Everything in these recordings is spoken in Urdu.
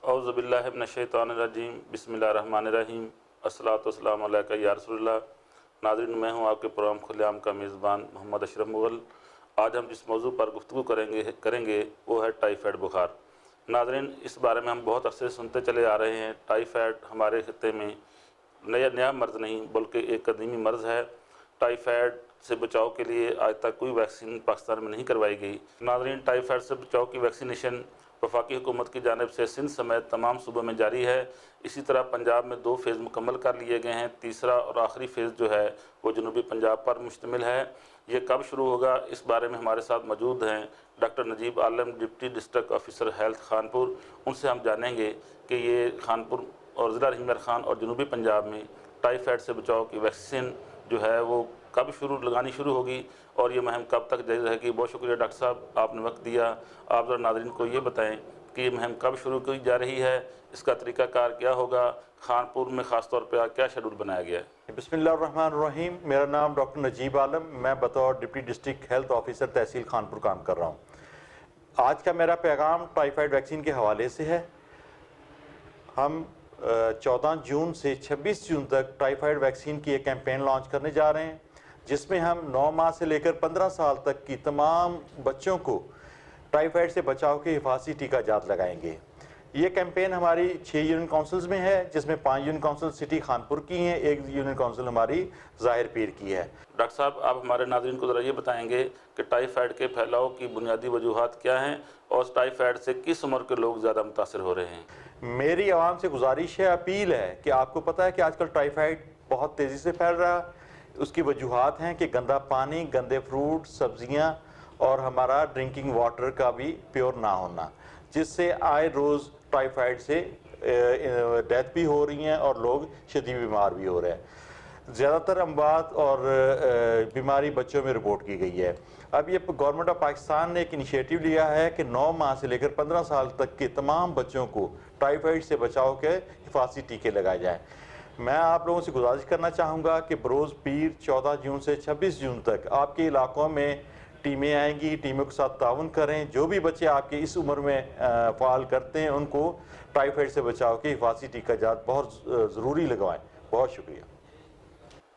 اعوذ باللہ من الشیطان الرجیم، بسم اللہ الرحمن الرحیم، الصلاۃ والسلام علیکہ یا رسول اللہ۔ ناظرین، میں ہوں آپ کے پروگرام کھلے عام کا میزبان محمد اشرف مغل۔ آج ہم جس موضوع پر گفتگو کریں گے وہ ہے ٹائیفائڈ بخار۔ ناظرین، اس بارے میں ہم بہت عرصے سے سنتے چلے آ رہے ہیں۔ ٹائیفائڈ ہمارے خطے میں نیا مرض نہیں بلکہ ایک قدیمی مرض ہے۔ ٹائیفائڈ سے بچاؤ کے لیے آج تک کوئی ویکسین پاکستان میں نہیں کروائی گئی۔ ناظرین، ٹائیفائڈ سے بچاؤ کی ویکسینیشن وفاقی حکومت کی جانب سے سندھ سمیت تمام صوبوں میں جاری ہے۔ اسی طرح پنجاب میں 2 فیز مکمل کر لیے گئے ہیں۔ تیسرا اور آخری فیز جو ہے وہ جنوبی پنجاب پر مشتمل ہے۔ یہ کب شروع ہوگا، اس بارے میں ہمارے ساتھ موجود ہیں doctor Najeeb Alam, deputy district officer health Khanpur. ان سے ہم جانیں گے کہ یہ خانپور اور ضلع رحیم خان اور جنوبی پنجاب میں ٹائیفائڈ سے بچاؤ کی ویکسین جو ہے وہ کب لگانی شروع ہوگی اور یہ مہم کب تک جاری رہے گی۔ بہت شکریہ ڈاکٹر صاحب، آپ نے وقت دیا۔ آپ ذرا ناظرین کو یہ بتائیں کہ یہ مہم کب شروع کی جا رہی ہے، اس کا طریقہ کار کیا ہوگا، خانپور میں خاص طور پہ کیا شیڈول بنایا گیا ہے؟ بسم اللہ الرحمن الرحیم۔ میرا نام ڈاکٹر نجیب عالم، میں بطور ڈپٹی ڈسٹرکٹ ہیلتھ آفیسر تحصیل خانپور کام کر رہا ہوں۔ آج کا میرا پیغام ٹائیفائڈ ویکسین کے حوالے سے ہے۔ ہم 14 جون سے 26 جون تک ٹائیفائڈ ویکسین کی ایک کیمپین لانچ کرنے جا رہے ہیں، جس میں ہم 9 ماہ سے لے کر 15 سال تک کی تمام بچوں کو ٹائیفائڈ سے بچاؤ کے حفاظتی ٹیکہ جات لگائیں گے۔ یہ کیمپین ہماری 6 یونین کونسلز میں ہے، جس میں 5 یونین کونسل سٹی خانپور کی ہیں، 1 یونین کونسل ہماری ظاہر پیر کی ہے۔ ڈاکٹر صاحب، آپ ہمارے ناظرین کو ذرا یہ بتائیں گے کہ ٹائیفائڈ کے پھیلاؤ کی بنیادی وجوہات کیا ہیں اور ٹائیفائڈ سے کس عمر کے لوگ زیادہ متاثر ہو رہے ہیں؟ میری عوام سے گزارش ہے، اپیل ہے کہ آپ کو پتہ ہے کہ آج کل ٹائیفائڈ بہت تیزی سے پھیل رہا ہے۔ اس کی وجوہات ہیں کہ گندا پانی، گندے فروٹ، سبزیاں اور ہمارا ڈرنکنگ واٹر کا بھی پیور نہ ہونا، جس سے آئے روز ٹائیفائڈ سے ڈیتھ بھی ہو رہی ہیں اور لوگ شدید بیمار بھی ہو رہے ہیں۔ زیادہ تر اموات اور بیماری بچوں میں رپورٹ کی گئی ہے۔ اب یہ گورنمنٹ آف پاکستان نے ایک انیشیٹو لیا ہے کہ 9 ماہ سے لے کر 15 سال تک کے تمام بچوں کو ٹائیفائڈ سے بچاؤ کے حفاظتی ٹیکے لگائے جائیں۔ میں آپ لوگوں سے گزارش کرنا چاہوں گا کہ بروز پیر 14 جون سے 26 جون تک آپ کے علاقوں میں ٹیمیں آئیں گی، ٹیموں کے ساتھ تعاون کریں۔ جو بھی بچے آپ کے اس عمر میں فعال کرتے ہیں ان کو ٹائیفائڈ سے بچاؤ کے حفاظتی ٹیکہ جات بہت ضروری لگوائیں۔ بہت شکریہ۔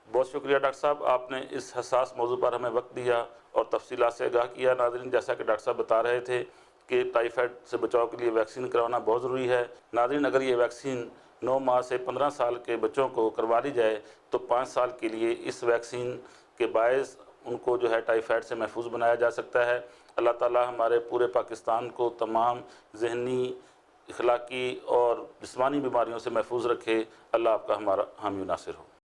بہت شکریہ ڈاکٹر صاحب، آپ نے اس حساس موضوع پر ہمیں وقت دیا اور تفصیلات سے آگاہ کیا۔ ناظرین، جیسا کہ ڈاکٹر صاحب بتا رہے تھے کہ ٹائیفائڈ سے بچاؤ کے لیے ویکسین کروانا بہت ضروری ہے۔ ناظرین، اگر یہ ویکسین 9 ماہ سے 15 سال کے بچوں کو کروا لی جائے تو 5 سال کے لیے اس ویکسین کے باعث ان کو جو ہے ٹائیفائڈ سے محفوظ بنایا جا سکتا ہے۔ اللہ تعالی ہمارے پورے پاکستان کو تمام ذہنی، اخلاقی اور جسمانی بیماریوں سے محفوظ رکھے۔ اللہ آپ کا ہمارا حامی و ناصر ہو۔